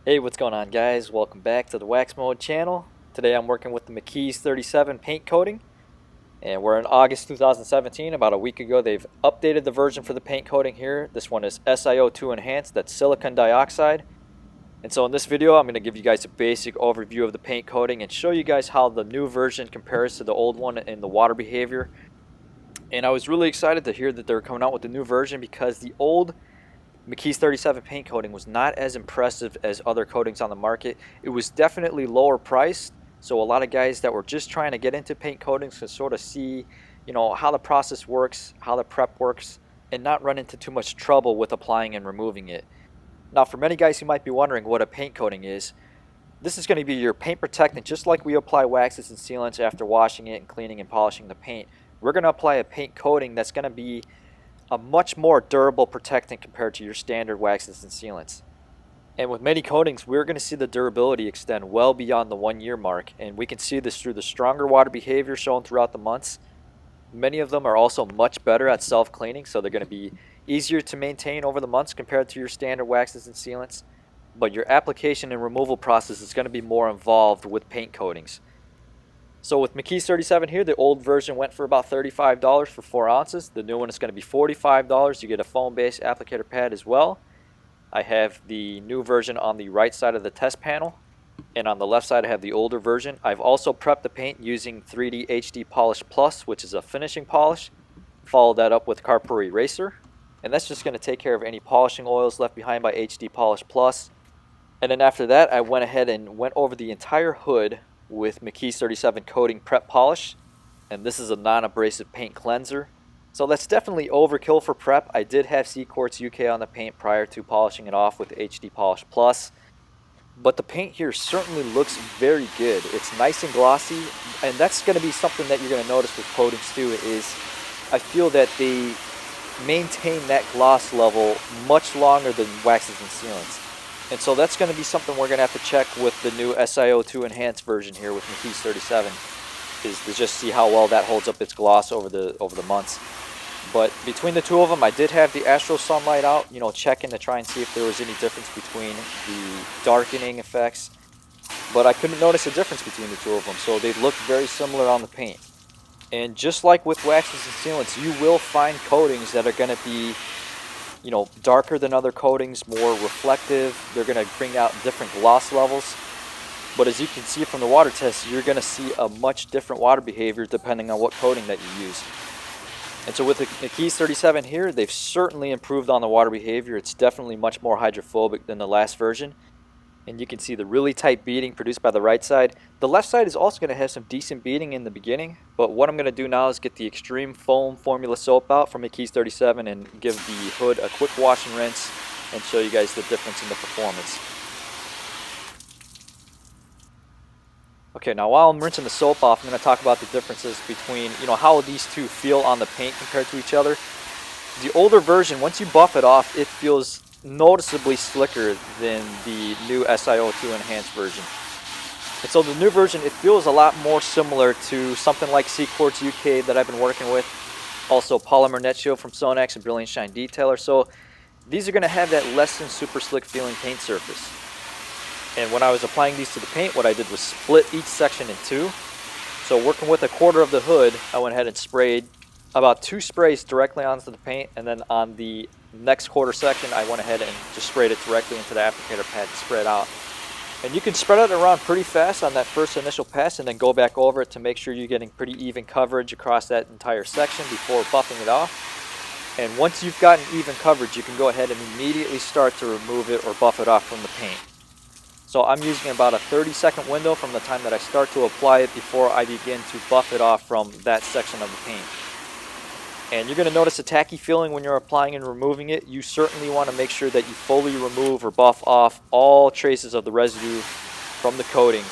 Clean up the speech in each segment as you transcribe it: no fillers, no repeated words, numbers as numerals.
Hey, what's going on, guys? Welcome back to the WaxMode channel. Today I'm working with the McKee's 37 paint coating, and we're in August 2017. About a week ago they've updated the version for the paint coating here. This one is SiO2 Enhanced, that's silicon dioxide. And so in this video I'm going to give you guys a basic overview of the paint coating and show you guys how the new version compares to the old one in the water behavior. And I was really excited to hear that they're coming out with the new version because the old McKee's 37 paint coating was not as impressive as other coatings on the market. It was definitely lower priced, so a lot of guys that were just trying to get into paint coatings could sort of see, how the process works, how the prep works, and not run into too much trouble with applying and removing it. Now, for many guys who might be wondering what a paint coating is, this is going to be your paint protectant. Just like we apply waxes and sealants after washing it and cleaning and polishing the paint, we're going to apply a paint coating that's going to be a much more durable protectant compared to your standard waxes and sealants. And with many coatings, we're going to see the durability extend well beyond the 1 year mark, and we can see this through the stronger water behavior shown throughout the months. Many of them are also much better at self-cleaning, so they're going to be easier to maintain over the months compared to your standard waxes and sealants. But your application and removal process is going to be more involved with paint coatings. So with McKee's 37 here, the old version went for about $35 for 4 ounces. The new one is going to be $45. You get a foam-based applicator pad as well. I have the new version on the right side of the test panel, and on the left side I have the older version. I've also prepped the paint using 3D HD Polish Plus, which is a finishing polish. Followed that up with Carpur Eraser, and that's just going to take care of any polishing oils left behind by HD Polish Plus. And then after that, I went ahead and went over the entire hood with McKee's 37 coating prep polish, and this is a non-abrasive paint cleanser, so that's definitely overkill for prep. I did have Seaquartz UK on the paint prior to polishing it off with HD Polish Plus, but the paint here certainly looks very good. It's nice and glossy, and that's going to be something that you're going to notice with coatings too, is I feel that they maintain that gloss level much longer than waxes and sealants. And so that's going to be something we're going to have to check with the new SiO2 Enhanced version here with McKee's 37, is to just see how well that holds up its gloss over the months. But between the two of them, I did have the Astro Sunlight out, checking to try and see if there was any difference between the darkening effects. But I couldn't notice a difference between the two of them, so they looked very similar on the paint. And just like with waxes and sealants, you will find coatings that are going to be darker than other coatings, more reflective. They're going to bring out different gloss levels. But as you can see from the water test, you're going to see a much different water behavior depending on what coating that you use. And so with the McKee's 37 here, they've certainly improved on the water behavior. It's definitely much more hydrophobic than the last version. And you can see the really tight beading produced by the right side. The left side is also going to have some decent beading in the beginning, but what I'm going to do now is get the Extreme Foam Formula Soap out from McKee's 37 and give the hood a quick wash and rinse and show you guys the difference in the performance. Okay, now while I'm rinsing the soap off, I'm going to talk about the differences between, how these two feel on the paint compared to each other. The older version, once you buff it off, it feels noticeably slicker than the new SiO2 Enhanced version. And so the new version, it feels a lot more similar to something like Seaquartz UK that I've been working with. Also Polymer Net Shield from Sonax and Brilliant Shine Detailer. So these are going to have that less than super slick feeling paint surface. And when I was applying these to the paint, what I did was split each section in two. So working with a quarter of the hood, I went ahead and sprayed about 2 sprays directly onto the paint, and then on the next quarter section I went ahead and just sprayed it directly into the applicator pad to spread out. And you can spread it around pretty fast on that first initial pass and then go back over it to make sure you're getting pretty even coverage across that entire section before buffing it off. And once you've gotten even coverage, you can go ahead and immediately start to remove it or buff it off from the paint. So I'm using about a 30-second window from the time that I start to apply it before I begin to buff it off from that section of the paint. And you're going to notice a tacky feeling when you're applying and removing it. You certainly want to make sure that you fully remove or buff off all traces of the residue from the coating.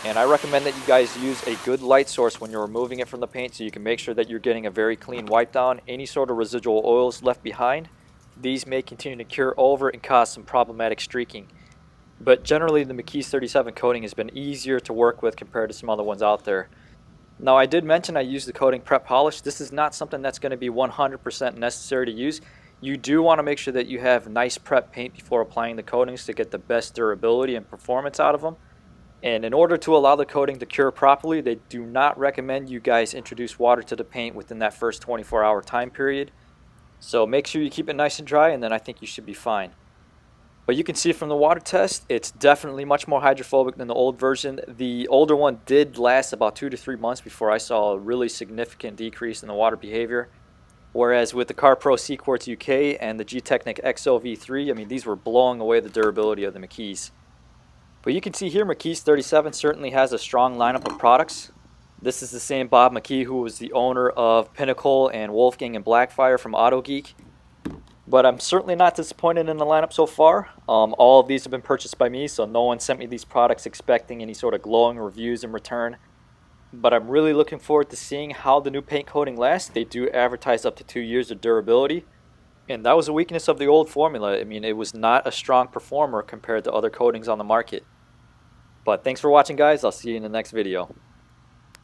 And I recommend that you guys use a good light source when you're removing it from the paint so you can make sure that you're getting a very clean wipe down. Any sort of residual oils left behind, these may continue to cure over and cause some problematic streaking. But generally the McKee's 37 coating has been easier to work with compared to some other ones out there. Now, I did mention I use the coating prep polish. This is not something that's going to be 100% necessary to use. You do want to make sure that you have nice prep paint before applying the coatings to get the best durability and performance out of them. And in order to allow the coating to cure properly, they do not recommend you guys introduce water to the paint within that first 24-hour time period. So make sure you keep it nice and dry, and then I think you should be fine. But you can see from the water test, it's definitely much more hydrophobic than the old version. The older one did last about 2 to 3 months before I saw a really significant decrease in the water behavior. Whereas with the CarPro C-Quartz UK and the G-Technic XO-V3, I mean, these were blowing away the durability of the McKee's. But you can see here McKee's 37 certainly has a strong lineup of products. This is the same Bob McKee who was the owner of Pinnacle and Wolfgang and Blackfire from AutoGeek. But I'm certainly not disappointed in the lineup so far. All of these have been purchased by me, so no one sent me these products expecting any sort of glowing reviews in return. But I'm really looking forward to seeing how the new paint coating lasts. They do advertise up to 2 years of durability. And that was a weakness of the old formula. I mean, it was not a strong performer compared to other coatings on the market. But thanks for watching, guys. I'll see you in the next video.